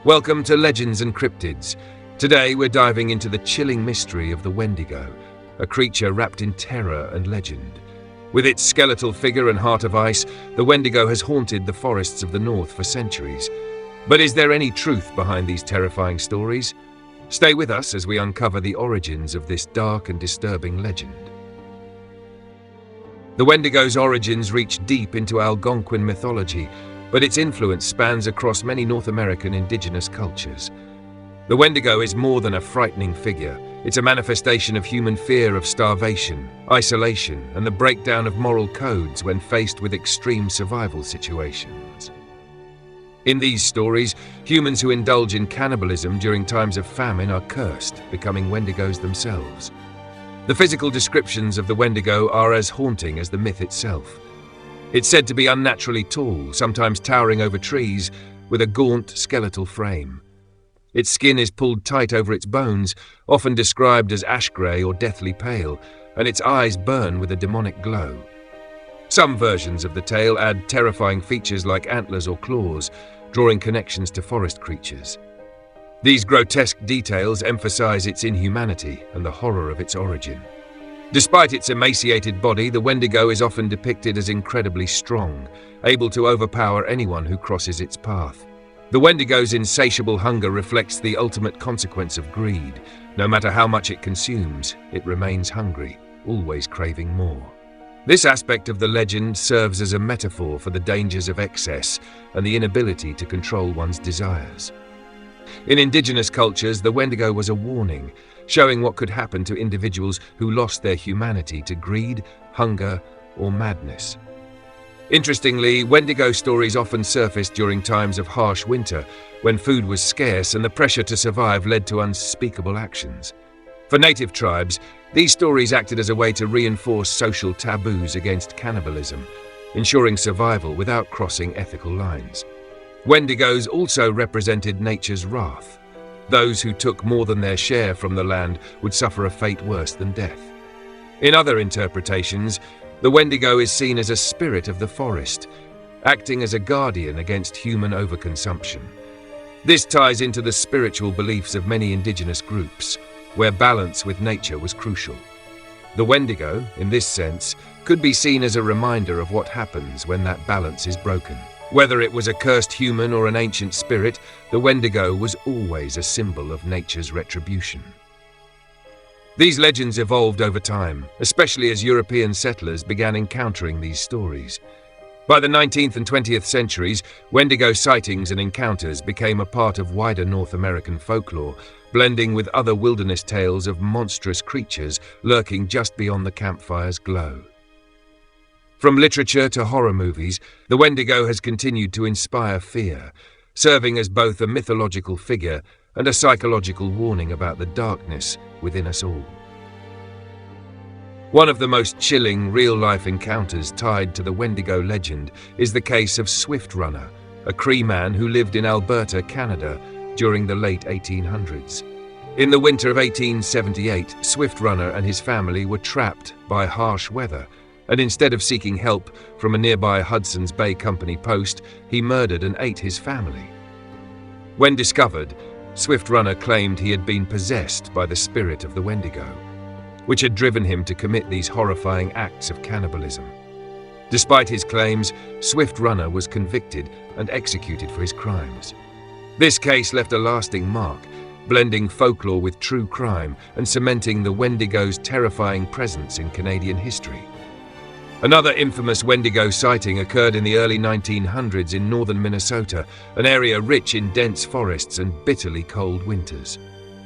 Welcome to Legends and Cryptids. Today we're diving into the chilling mystery of the Wendigo, a creature wrapped in terror and legend. With its skeletal figure and heart of ice, the Wendigo has haunted the forests of the north for centuries. But is there any truth behind these terrifying stories? Stay with us as we uncover the origins of this dark and disturbing legend. The Wendigo's origins reach deep into Algonquin mythology, but its influence spans across many North American indigenous cultures. The Wendigo is more than a frightening figure. It's a manifestation of human fear of starvation, isolation, and the breakdown of moral codes when faced with extreme survival situations. In these stories, humans who indulge in cannibalism during times of famine are cursed, becoming Wendigos themselves. The physical descriptions of the Wendigo are as haunting as the myth itself. It's said to be unnaturally tall, sometimes towering over trees, with a gaunt skeletal frame. Its skin is pulled tight over its bones, often described as ash-grey or deathly pale, and its eyes burn with a demonic glow. Some versions of the tale add terrifying features like antlers or claws, drawing connections to forest creatures. These grotesque details emphasize its inhumanity and the horror of its origin. Despite its emaciated body, the Wendigo is often depicted as incredibly strong, able to overpower anyone who crosses its path. The Wendigo's insatiable hunger reflects the ultimate consequence of greed. No matter how much it consumes, it remains hungry, always craving more. This aspect of the legend serves as a metaphor for the dangers of excess and the inability to control one's desires. In indigenous cultures, the Wendigo was a warning, showing what could happen to individuals who lost their humanity to greed, hunger, or madness. Interestingly, Wendigo stories often surfaced during times of harsh winter, when food was scarce and the pressure to survive led to unspeakable actions. For native tribes, these stories acted as a way to reinforce social taboos against cannibalism, ensuring survival without crossing ethical lines. Wendigos also represented nature's wrath. Those who took more than their share from the land would suffer a fate worse than death. In other interpretations, the Wendigo is seen as a spirit of the forest, acting as a guardian against human overconsumption. This ties into the spiritual beliefs of many indigenous groups, where balance with nature was crucial. The Wendigo, in this sense, could be seen as a reminder of what happens when that balance is broken. Whether it was a cursed human or an ancient spirit, the Wendigo was always a symbol of nature's retribution. These legends evolved over time, especially as European settlers began encountering these stories. By the 19th and 20th centuries, Wendigo sightings and encounters became a part of wider North American folklore, blending with other wilderness tales of monstrous creatures lurking just beyond the campfire's glow. From literature to horror movies, the Wendigo has continued to inspire fear, serving as both a mythological figure and a psychological warning about the darkness within us all. One of the most chilling real-life encounters tied to the Wendigo legend is the case of Swift Runner, a Cree man who lived in Alberta, Canada, during the late 1800s. In the winter of 1878, Swift Runner and his family were trapped by harsh weather, and instead of seeking help from a nearby Hudson's Bay Company post, he murdered and ate his family. When discovered, Swift Runner claimed he had been possessed by the spirit of the Wendigo, which had driven him to commit these horrifying acts of cannibalism. Despite his claims, Swift Runner was convicted and executed for his crimes. This case left a lasting mark, blending folklore with true crime and cementing the Wendigo's terrifying presence in Canadian history. Another infamous Wendigo sighting occurred in the early 1900s in northern Minnesota, an area rich in dense forests and bitterly cold winters.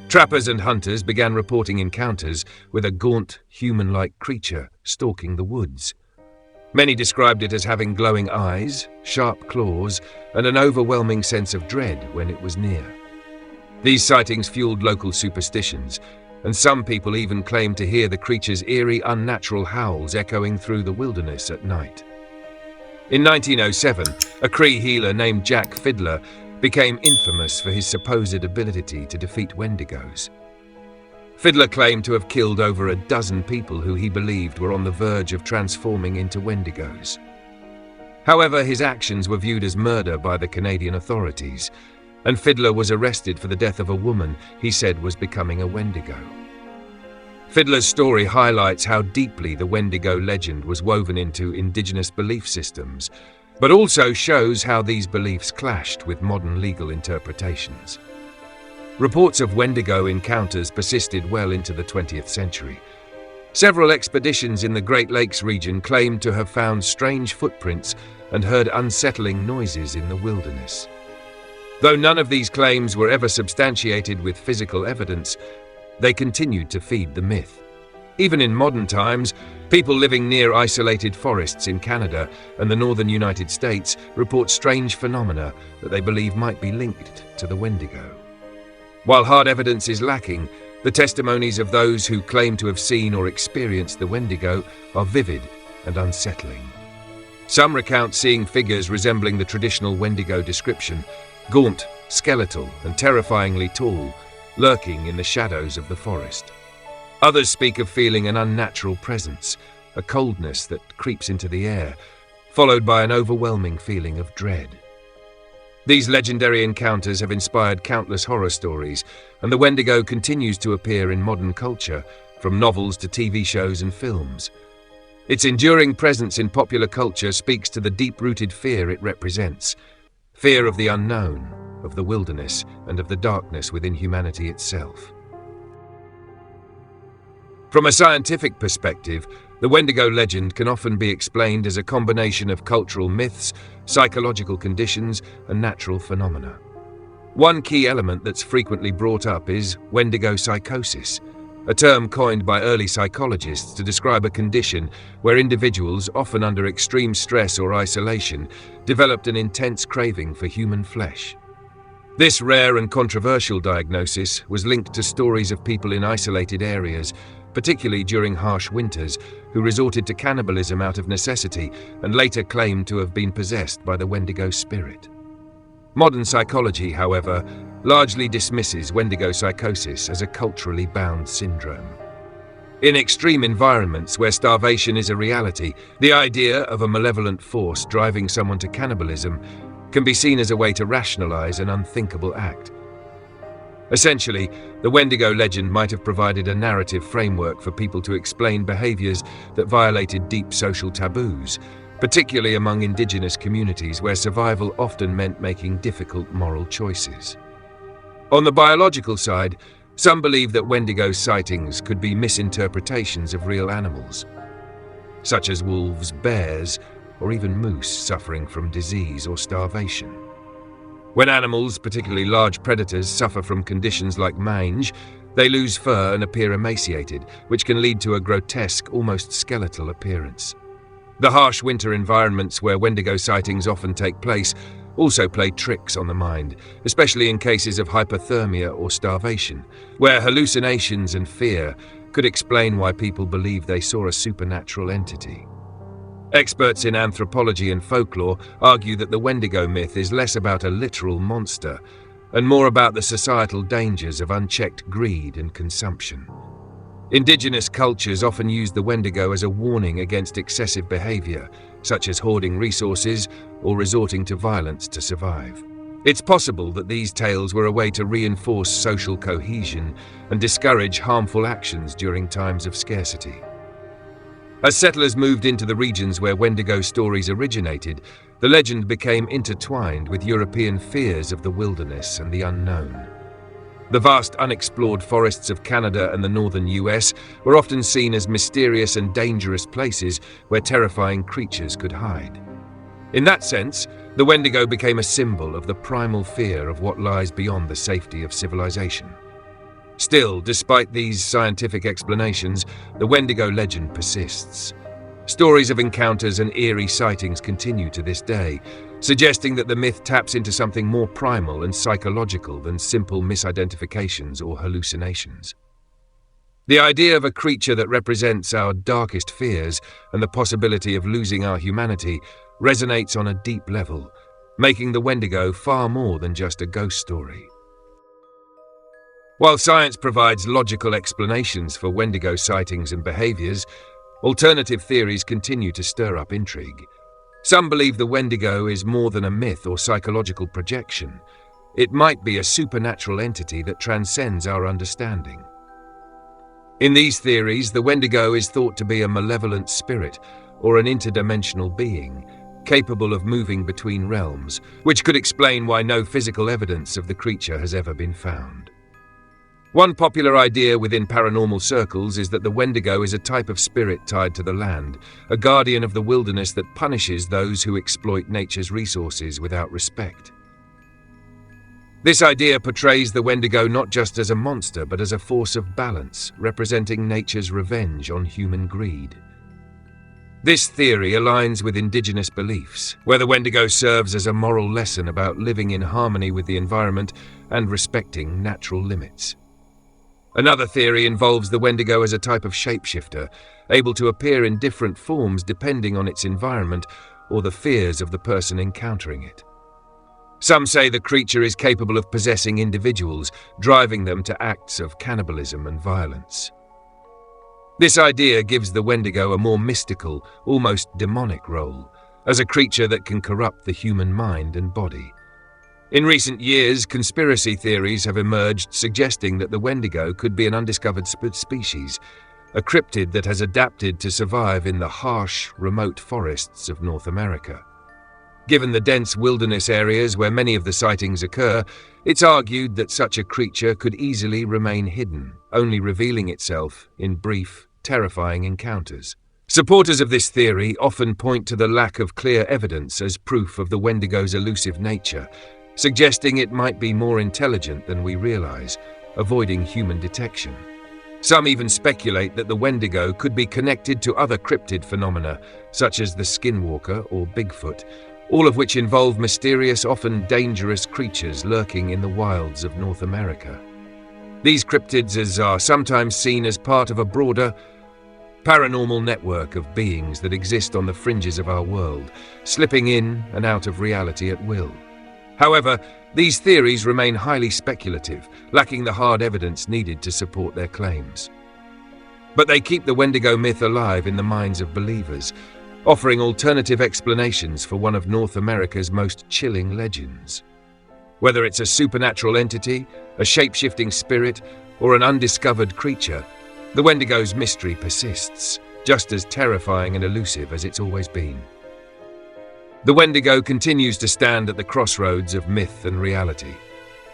Trappers and hunters began reporting encounters with a gaunt, human-like creature stalking the woods. Many described it as having glowing eyes, sharp claws, and an overwhelming sense of dread when it was near. These sightings fueled local superstitions, and some people even claimed to hear the creature's eerie, unnatural howls echoing through the wilderness at night. In 1907, a Cree healer named Jack Fiddler became infamous for his supposed ability to defeat Wendigos. Fiddler claimed to have killed over a dozen people who he believed were on the verge of transforming into Wendigos. However, his actions were viewed as murder by the Canadian authorities, and Fiddler was arrested for the death of a woman he said was becoming a Wendigo. Fiddler's story highlights how deeply the Wendigo legend was woven into indigenous belief systems, but also shows how these beliefs clashed with modern legal interpretations. Reports of Wendigo encounters persisted well into the 20th century. Several expeditions in the Great Lakes region claimed to have found strange footprints and heard unsettling noises in the wilderness. Though none of these claims were ever substantiated with physical evidence, they continued to feed the myth. Even in modern times, people living near isolated forests in Canada and the northern United States report strange phenomena that they believe might be linked to the Wendigo. While hard evidence is lacking, the testimonies of those who claim to have seen or experienced the Wendigo are vivid and unsettling. Some recount seeing figures resembling the traditional Wendigo description, gaunt, skeletal, and terrifyingly tall, lurking in the shadows of the forest. Others speak of feeling an unnatural presence, a coldness that creeps into the air, followed by an overwhelming feeling of dread. These legendary encounters have inspired countless horror stories, and the Wendigo continues to appear in modern culture, from novels to TV shows and films. Its enduring presence in popular culture speaks to the deep-rooted fear it represents. Fear of the unknown, of the wilderness, and of the darkness within humanity itself. From a scientific perspective, the Wendigo legend can often be explained as a combination of cultural myths, psychological conditions, and natural phenomena. One key element that's frequently brought up is Wendigo psychosis, a term coined by early psychologists to describe a condition where individuals, often under extreme stress or isolation, developed an intense craving for human flesh. This rare and controversial diagnosis was linked to stories of people in isolated areas, particularly during harsh winters, who resorted to cannibalism out of necessity and later claimed to have been possessed by the Wendigo spirit. Modern psychology, however, largely dismisses Wendigo psychosis as a culturally bound syndrome. In extreme environments where starvation is a reality, the idea of a malevolent force driving someone to cannibalism can be seen as a way to rationalize an unthinkable act. Essentially, the Wendigo legend might have provided a narrative framework for people to explain behaviors that violated deep social taboos, particularly among indigenous communities where survival often meant making difficult moral choices. On the biological side, some believe that Wendigo sightings could be misinterpretations of real animals, such as wolves, bears, or even moose suffering from disease or starvation. When animals, particularly large predators, suffer from conditions like mange, they lose fur and appear emaciated, which can lead to a grotesque, almost skeletal appearance. The harsh winter environments where Wendigo sightings often take place also play tricks on the mind, especially in cases of hypothermia or starvation, where hallucinations and fear could explain why people believe they saw a supernatural entity. Experts in anthropology and folklore argue that the Wendigo myth is less about a literal monster and more about the societal dangers of unchecked greed and consumption. Indigenous cultures often use the Wendigo as a warning against excessive behavior, such as hoarding resources or resorting to violence to survive. It's possible that these tales were a way to reinforce social cohesion and discourage harmful actions during times of scarcity. As settlers moved into the regions where Wendigo stories originated, the legend became intertwined with European fears of the wilderness and the unknown. The vast unexplored forests of Canada and the northern US were often seen as mysterious and dangerous places where terrifying creatures could hide. In that sense, the Wendigo became a symbol of the primal fear of what lies beyond the safety of civilization. Still, despite these scientific explanations, the Wendigo legend persists. Stories of encounters and eerie sightings continue to this day, suggesting that the myth taps into something more primal and psychological than simple misidentifications or hallucinations. The idea of a creature that represents our darkest fears and the possibility of losing our humanity resonates on a deep level, making the Wendigo far more than just a ghost story. While science provides logical explanations for Wendigo sightings and behaviors, alternative theories continue to stir up intrigue. Some believe the Wendigo is more than a myth or psychological projection. It might be a supernatural entity that transcends our understanding. In these theories, the Wendigo is thought to be a malevolent spirit or an interdimensional being, capable of moving between realms, which could explain why no physical evidence of the creature has ever been found. One popular idea within paranormal circles is that the Wendigo is a type of spirit tied to the land, a guardian of the wilderness that punishes those who exploit nature's resources without respect. This idea portrays the Wendigo not just as a monster, but as a force of balance, representing nature's revenge on human greed. This theory aligns with indigenous beliefs, where the Wendigo serves as a moral lesson about living in harmony with the environment and respecting natural limits. Another theory involves the Wendigo as a type of shapeshifter, able to appear in different forms depending on its environment or the fears of the person encountering it. Some say the creature is capable of possessing individuals, driving them to acts of cannibalism and violence. This idea gives the Wendigo a more mystical, almost demonic role, as a creature that can corrupt the human mind and body. In recent years, conspiracy theories have emerged suggesting that the Wendigo could be an undiscovered species, a cryptid that has adapted to survive in the harsh, remote forests of North America. Given the dense wilderness areas where many of the sightings occur, it's argued that such a creature could easily remain hidden, only revealing itself in brief, terrifying encounters. Supporters of this theory often point to the lack of clear evidence as proof of the Wendigo's elusive nature, suggesting it might be more intelligent than we realize, avoiding human detection. Some even speculate that the Wendigo could be connected to other cryptid phenomena, such as the Skinwalker or Bigfoot, all of which involve mysterious, often dangerous creatures lurking in the wilds of North America. These cryptids are sometimes seen as part of a broader, paranormal network of beings that exist on the fringes of our world, slipping in and out of reality at will. However, these theories remain highly speculative, lacking the hard evidence needed to support their claims. But they keep the Wendigo myth alive in the minds of believers, offering alternative explanations for one of North America's most chilling legends. Whether it's a supernatural entity, a shape-shifting spirit, or an undiscovered creature, the Wendigo's mystery persists, just as terrifying and elusive as it's always been. The Wendigo continues to stand at the crossroads of myth and reality.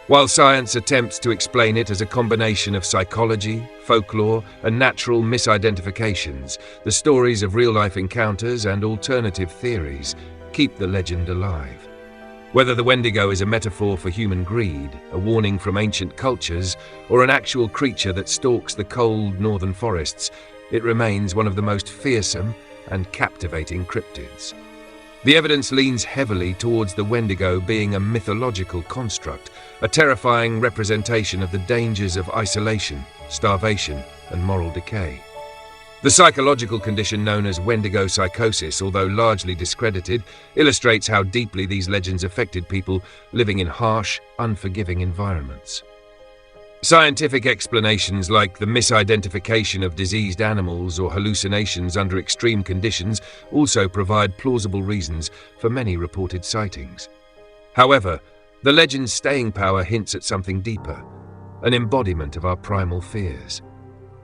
While science attempts to explain it as a combination of psychology, folklore, and natural misidentifications, the stories of real-life encounters and alternative theories keep the legend alive. Whether the Wendigo is a metaphor for human greed, a warning from ancient cultures, or an actual creature that stalks the cold northern forests, it remains one of the most fearsome and captivating cryptids. The evidence leans heavily towards the Wendigo being a mythological construct, a terrifying representation of the dangers of isolation, starvation, and moral decay. The psychological condition known as Wendigo psychosis, although largely discredited, illustrates how deeply these legends affected people living in harsh, unforgiving environments. Scientific explanations like the misidentification of diseased animals or hallucinations under extreme conditions also provide plausible reasons for many reported sightings. However, the legend's staying power hints at something deeper, an embodiment of our primal fears.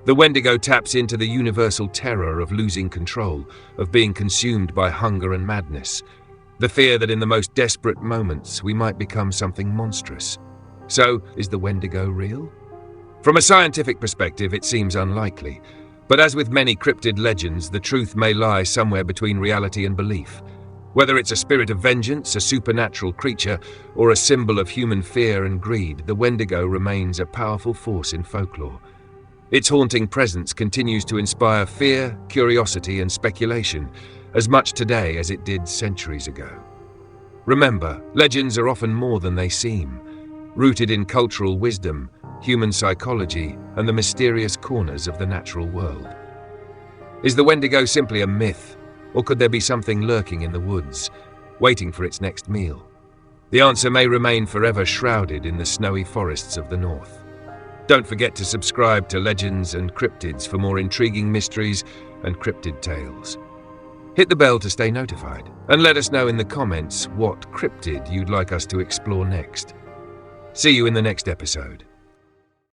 The Wendigo taps into the universal terror of losing control, of being consumed by hunger and madness, the fear that in the most desperate moments we might become something monstrous. So, is the Wendigo real? From a scientific perspective, it seems unlikely, but as with many cryptid legends, the truth may lie somewhere between reality and belief. Whether it's a spirit of vengeance, a supernatural creature, or a symbol of human fear and greed, the Wendigo remains a powerful force in folklore. Its haunting presence continues to inspire fear, curiosity, and speculation, as much today as it did centuries ago. Remember, legends are often more than they seem, rooted in cultural wisdom, human psychology, and the mysterious corners of the natural world. Is the Wendigo simply a myth, or could there be something lurking in the woods, waiting for its next meal? The answer may remain forever shrouded in the snowy forests of the north. Don't forget to subscribe to Legends and Cryptids for more intriguing mysteries and cryptid tales. Hit the bell to stay notified, and let us know in the comments what cryptid you'd like us to explore next. See you in the next episode.